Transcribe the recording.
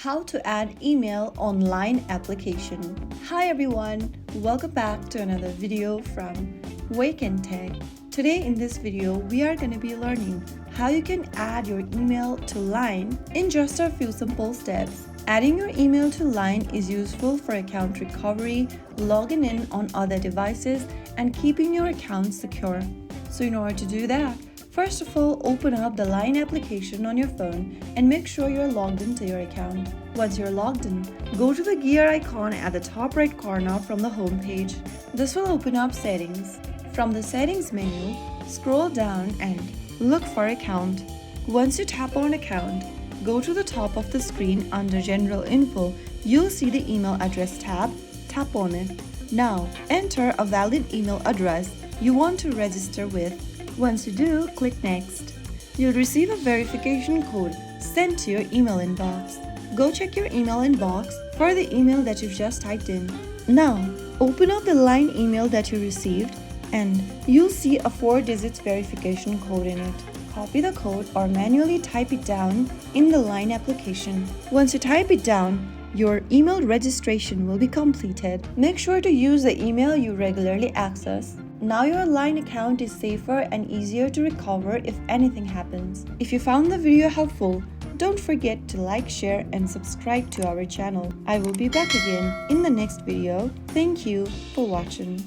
How to add email on Line application. Hi everyone, welcome back to another video from Wake&Tech. Today in this video, we are going to be learning how you can add your email to Line in just a few simple steps. Adding your email to Line is useful for account recovery, logging in on other devices, and keeping your account secure. So in order to do that, first of all, open up the Line application on your phone and make sure you're logged into your account. Once you're logged in, go to the gear icon at the top right corner from the home page. This will open up Settings. From the Settings menu, scroll down and look for Account. Once you tap on Account, go to the top of the screen under General Info. You'll see the Email Address tab. Tap on it. Now, enter a valid email address you want to register with. Once you do, click Next. You'll receive a verification code sent to your email inbox. Go check your email inbox for the email that you've just typed in. Now, open up the Line email that you received and you'll see a 4-digit verification code in it. Copy the code or manually type it down in the Line application. Once you type it down, your email registration will be completed. Make sure to use the email you regularly access. Now your Line account is safer and easier to recover if anything happens. If you found the video helpful, don't forget to like, share, and subscribe to our channel. I will be back again in the next video. Thank you for watching.